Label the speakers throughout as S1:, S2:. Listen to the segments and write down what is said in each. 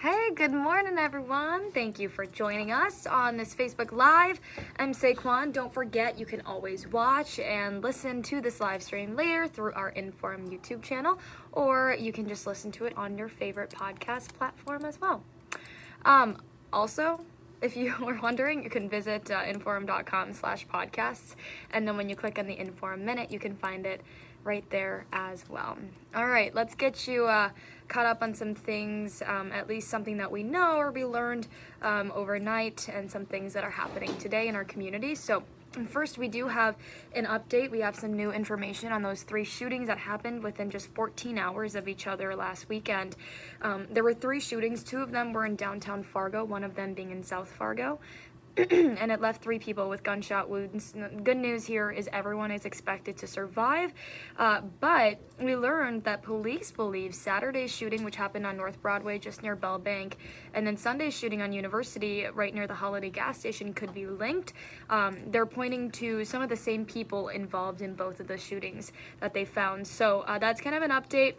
S1: Hey, good morning, everyone. Thank you for joining us on this Facebook Live. I'm Kwon. Don't forget, you can always watch and listen to this live stream later through our InForum YouTube channel, or you can just listen to it on your favorite podcast platform as well. Also, if you were wondering, you can visit inforum.com/podcasts, and then when you click on the InForum Minute, you can find it right there as well. All right, let's get you caught up on some things, at least something that we know or we learned overnight, and some things that are happening today in our community. So first, we do have an update. We have some new information on those 3 shootings that happened within just 14 hours of each other last weekend. There were 3 shootings. 2 of them were in downtown Fargo, one of them being in South Fargo. And it left 3 people with gunshot wounds. Good news here is everyone is expected to survive, but we learned that police believe Saturday's shooting, which happened on North Broadway just near Bell Bank, and then Sunday's shooting on University right near the Holiday gas station could be linked. They're pointing to some of the same people involved in both of the shootings that they found. So that's kind of an update.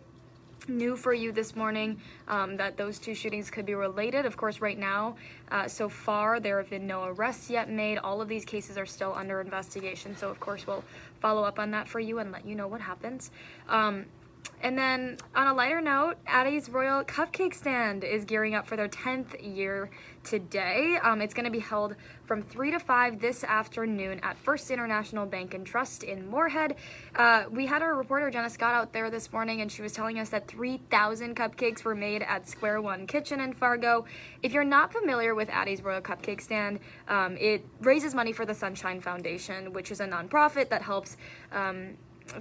S1: New for you this morning, that those 2 shootings could be related. Of course, right now, so far, there have been no arrests yet made. All of these cases are still under investigation. So, of course, we'll follow up on that for you and let you know what happens. And then on a lighter note, Addie's Royal Cupcake Stand is gearing up for their 10th year today. It's going to be held from 3 to 5 this afternoon at First International Bank and Trust in Moorhead. We had our reporter Jenna Scott out there this morning, and she was telling us that 3,000 cupcakes were made at Square One Kitchen in Fargo. If you're not familiar with Addie's Royal Cupcake Stand, it raises money for the Sunshine Foundation, which is a nonprofit that helps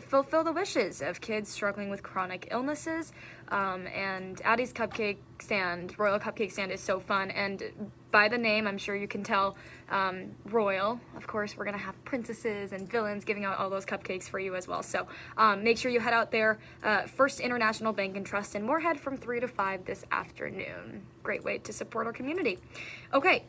S1: fulfill the wishes of kids struggling with chronic illnesses. And Addie's Cupcake Stand, Royal Cupcake Stand, is so fun. And by the name, I'm sure you can tell, royal. Of course, we're going to have princesses and villains giving out all those cupcakes for you as well. So make sure you head out there. First International Bank and Trust in Moorhead from 3 to 5 this afternoon. Great way to support our community. Okay.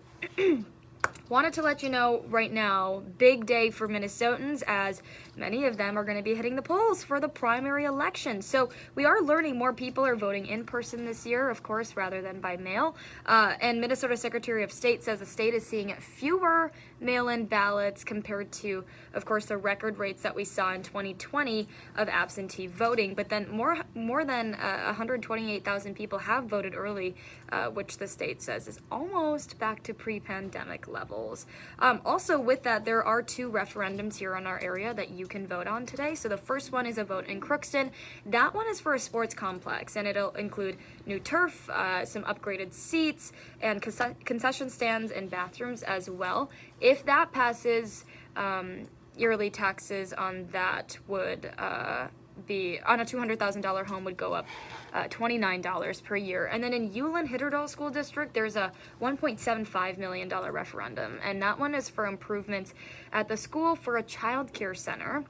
S1: Wanted to let you know right now, big day for Minnesotans, as many of them are going to be hitting the polls for the primary election. So we are learning more people are voting in person this year, of course, rather than by mail. And Minnesota Secretary of State says the state is seeing fewer mail-in ballots compared to, of course, the record rates that we saw in 2020 of absentee voting. But then more than 128,000 people have voted early, which the state says is almost back to pre-pandemic levels. Also with that, there are 2 referendums here in our area that you can vote on today. So the first one is a vote in Crookston. That one is for a sports complex, and it'll include new turf, some upgraded seats, and concession stands and bathrooms as well. If that passes, yearly taxes on that would be, on a $200,000 home, would go up $29 per year. And then in Ulen-Hitterdal School District, there's a $1.75 million referendum, and that one is for improvements at the school for a child care center.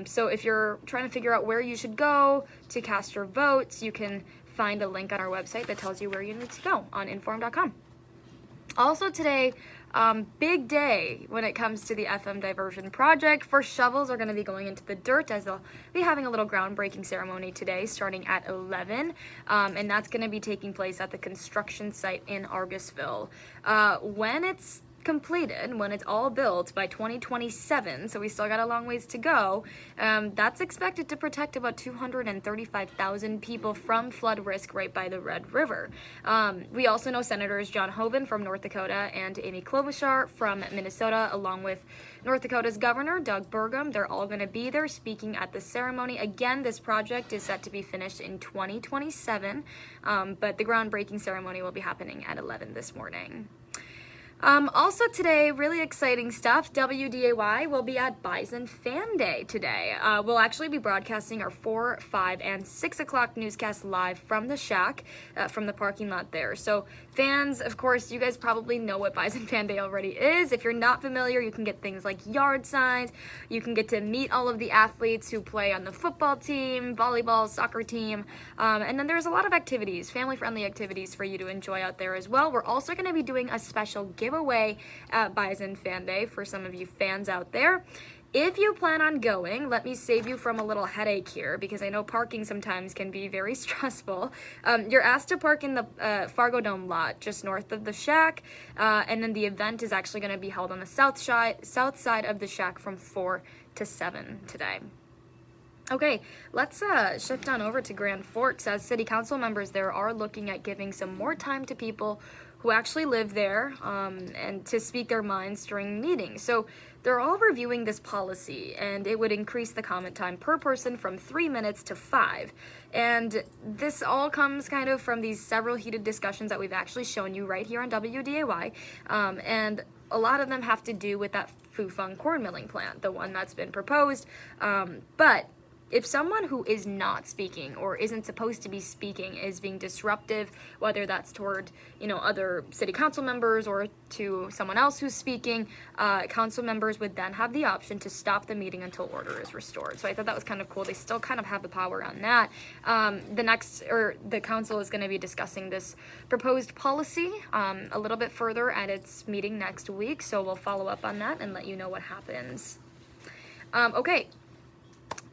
S1: So if you're trying to figure out where you should go to cast your votes, you can find a link on our website that tells you where you need to go on inforum.com. Also today, big day when it comes to the FM diversion project. First shovels are going to be going into the dirt, as they'll be having a little groundbreaking ceremony today starting at 11, and that's going to be taking place at the construction site in Argusville. When it's completed, when it's all built by 2027, so we still got a long ways to go, that's expected to protect about 235,000 people from flood risk right by the Red River. We also know Senators John Hoeven from North Dakota and Amy Klobuchar from Minnesota, along with North Dakota's Governor Doug Burgum. They're all going to be there speaking at the ceremony. Again, this project is set to be finished in 2027, but the groundbreaking ceremony will be happening at 11 this morning. Also today, really exciting stuff, WDAY will be at Bison Fan Day today. We'll actually be broadcasting our 4, 5, and 6 o'clock newscast live from the shack, from the parking lot there. So fans, of course, you guys probably know what Bison Fan Day already is. If you're not familiar, you can get things like yard signs, you can get to meet all of the athletes who play on the football team, volleyball, soccer team, and then there's a lot of activities, family-friendly activities for you to enjoy out there as well. We're also going to be doing a special giveaway at Bison Fan Day for some of you fans out there. If you plan on going, let me save you from a little headache here, because I know parking sometimes can be very stressful. You're asked to park in the Fargo Dome lot just north of the Shack, and then the event is actually going to be held on the south side of the Shack from 4 to 7 today. Okay, let's shift on over to Grand Forks, as city council members there are looking at giving some more time to people who actually live there and to speak their minds during meetings. So they're all reviewing this policy, and it would increase the comment time per person from 3 minutes to 5. And this all comes kind of from these several heated discussions that we've actually shown you right here on WDAY, and a lot of them have to do with that Fufeng corn milling plant, the one that's been proposed. But if someone who is not speaking or isn't supposed to be speaking is being disruptive, whether that's toward, other city council members or to someone else who's speaking, council members would then have the option to stop the meeting until order is restored. So I thought that was kind of cool. They still kind of have the power on that. The council is going to be discussing this proposed policy a little bit further at its meeting next week. So we'll follow up on that and let you know what happens. Okay.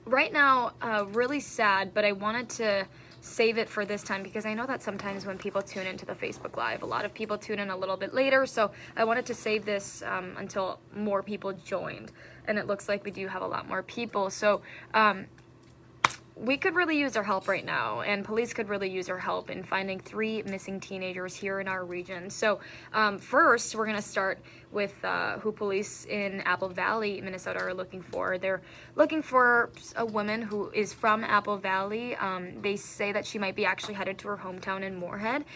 S1: Right now, really sad, but I wanted to save it for this time because I know that sometimes when people tune into the Facebook Live, a lot of people tune in a little bit later, so I wanted to save this until more people joined, and it looks like we do have a lot more people, so we could really use our help right now, and police could really use our help in finding 3 missing teenagers here in our region. So first, we're going to start with who police in Apple Valley, Minnesota are looking for. They're looking for a woman who is from Apple Valley. They say that she might be actually headed to her hometown in Moorhead.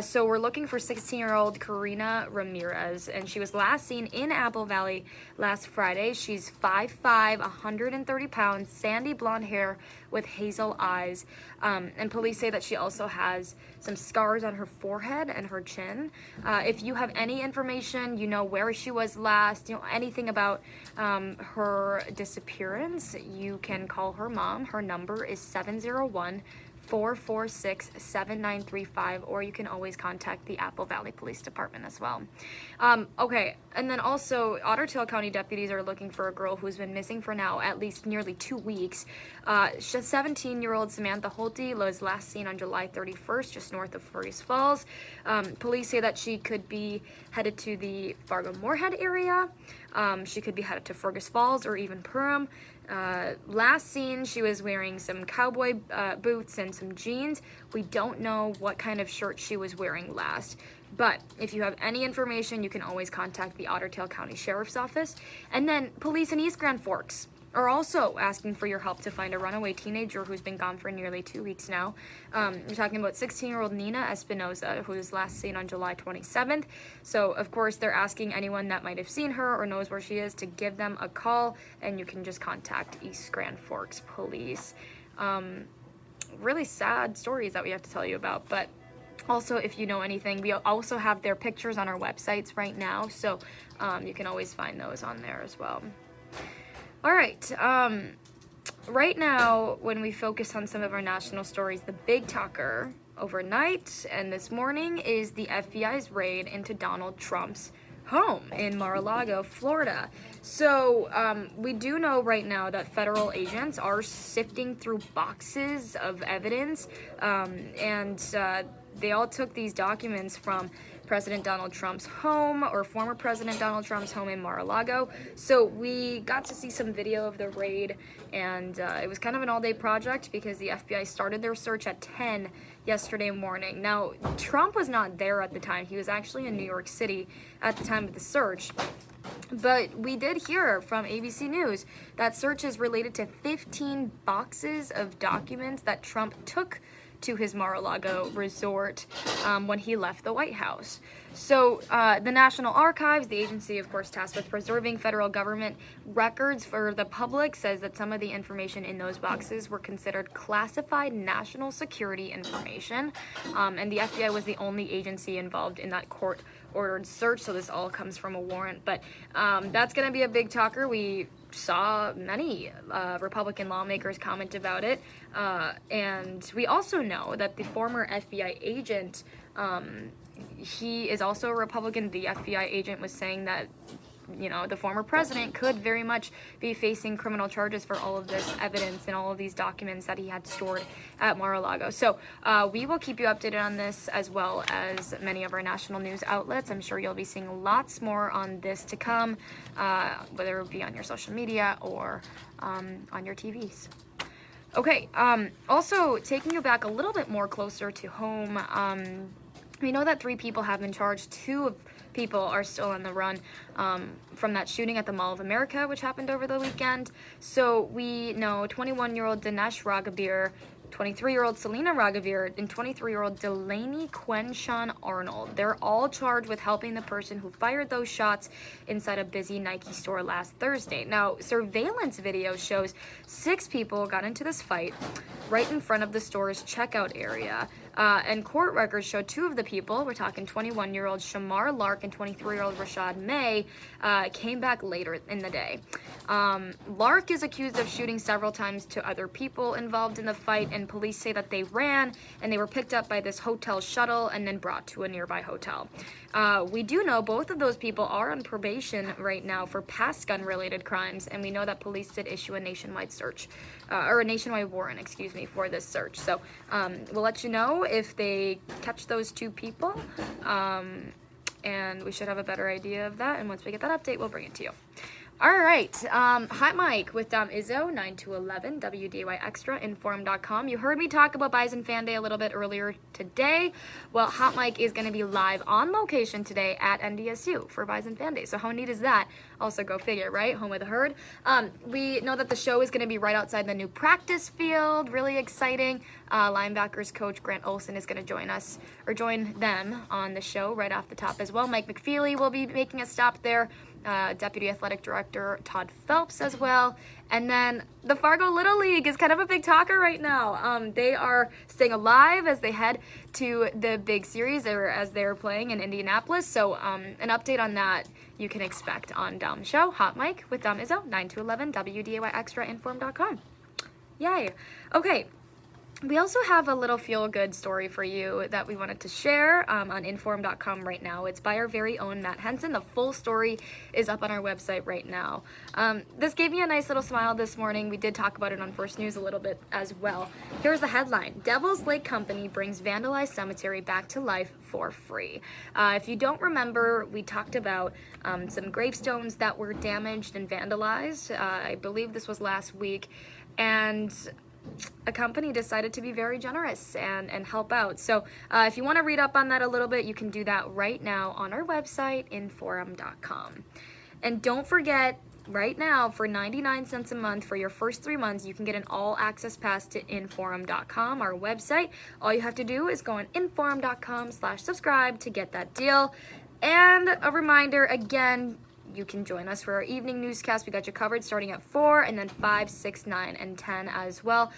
S1: So we're looking for 16-year-old Karina Ramirez, and she was last seen in Apple Valley last Friday. She's 5'5", 130 pounds, sandy blonde hair with hazel eyes, and police say that she also has some scars on her forehead and her chin. If you have any information, where she was last, anything about her disappearance, you can call her mom. Her number is 701-446-7935, or you can always contact the Apple Valley Police Department as well. Okay, and then also Otter Tail County deputies are looking for a girl who's been missing for now at least nearly 2 weeks. 17-year-old Samantha Holte was last seen on July 31st, just north of Fergus Falls. Police say that she could be headed to the Fargo Moorhead area. She could be headed to Fergus Falls or even Perham. Last seen, she was wearing some cowboy boots and some jeans. We don't know what kind of shirt she was wearing last. But if you have any information, you can always contact the Otter Tail County Sheriff's Office. And then police in East Grand Forks are also asking for your help to find a runaway teenager who's been gone for nearly 2 weeks now. You're talking about 16-year-old Nina Espinoza, who was last seen on July 27th. So, of course, they're asking anyone that might have seen her or knows where she is to give them a call, and you can just contact East Grand Forks Police. Really sad stories that we have to tell you about, but also, if you know anything, we also have their pictures on our websites right now, so you can always find those on there as well. All right, right now, when we focus on some of our national stories, the big talker overnight and this morning is the FBI's raid into Donald Trump's home in Mar-a-Lago, Florida. So we do know right now that federal agents are sifting through boxes of evidence, and they all took these documents from President Donald Trump's home, or former President Donald Trump's home in Mar-a-Lago. So we got to see some video of the raid, and it was kind of an all-day project because the FBI started their search at 10 yesterday morning. Now, Trump was not there at the time. He was actually in New York City at the time of the search. But we did hear from ABC News that search is related to 15 boxes of documents that Trump took to his Mar-a-Lago resort when he left the White House. So the National Archives, the agency, of course, tasked with preserving federal government records for the public, says that some of the information in those boxes were considered classified national security information, and the FBI was the only agency involved in that court-ordered search, so this all comes from a warrant. But that's going to be a big talker. We saw many Republican lawmakers comment about it, and we also know that the former FBI agent, he is also a Republican. The FBI agent was saying that you know, the former president could very much be facing criminal charges for all of this evidence and all of these documents that he had stored at Mar-a-Lago. So we will keep you updated on this, as well as many of our national news outlets. I'm sure you'll be seeing lots more on this to come, whether it be on your social media or on your TVs. Okay, also taking you back a little bit more closer to home, we know that 3 people have been charged. 2 people are still on the run from that shooting at the Mall of America, which happened over the weekend. So we know 21-year-old Dinesh Raghavir, 23-year-old Selena Raghavir, and 23-year-old Delaney Quenshawn Arnold. They're all charged with helping the person who fired those shots inside a busy Nike store last Thursday. Now, surveillance video shows 6 people got into this fight right in front of the store's checkout area. And court records show 2 of the people, we're talking 21-year-old Shamar Lark and 23-year-old Rashad May, came back later in the day. Lark is accused of shooting several times to other people involved in the fight, and police say that they ran and they were picked up by this hotel shuttle and then brought to a nearby hotel. We do know both of those people are on probation right now for past gun-related crimes, and we know that police did issue a nationwide search, or a nationwide warrant, excuse me, for this search. So we'll let you know if they catch those 2 people, and we should have a better idea of that, and once we get that update, we'll bring it to you. All right, Hot Mic with Dom Izzo, 9 to 11, WDAY Extra, InForum.com. You heard me talk about Bison Fan Day a little bit earlier today. Well, Hot Mic is going to be live on location today at NDSU for Bison Fan Day. So how neat is that? Also, go figure, right? Home of the herd. We know that the show is going to be right outside the new practice field. Really exciting. Linebackers coach Grant Olson is going to join them on the show right off the top as well. Mike McFeely will be making a stop there. Deputy Athletic Director Todd Phelps as well. And then the Fargo Little League is kind of a big talker right now. They are staying alive as they head to the big series, or as they're playing in Indianapolis. So an update on that you can expect on Dom's show, Hot Mic with Dom Izzo, 9 to 11, WDAY Extra, InForum.com. Yay. Okay. We also have a little feel-good story for you that we wanted to share on InForum.com right now. It's by our very own Matt Henson. The full story is up on our website right now. This gave me a nice little smile this morning. We did talk about it on First News a little bit as well. Here's the headline. Devil's Lake Company brings vandalized cemetery back to life for free. If you don't remember, we talked about some gravestones that were damaged and vandalized. I believe this was last week. And a company decided to be very generous and help out. So if you want to read up on that a little bit, you can do that right now on our website, InForum.com. And don't forget, right now, for 99 cents a month for your first 3 months, you can get an all-access pass to InForum.com, our website. All you have to do is go on InForum.com/subscribe to get that deal. And a reminder, again, you can join us for our evening newscast. We got you covered starting at 4, and then 5, 6, 9, and 10 as well.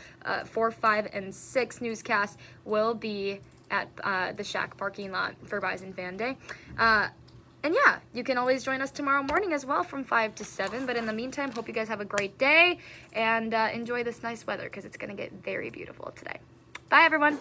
S1: 4, 5, and 6 newscasts will be at the Shack parking lot for Bison Fan Day. And yeah, you can always join us tomorrow morning as well from 5 to 7. But in the meantime, hope you guys have a great day and enjoy this nice weather, because it's going to get very beautiful today. Bye, everyone.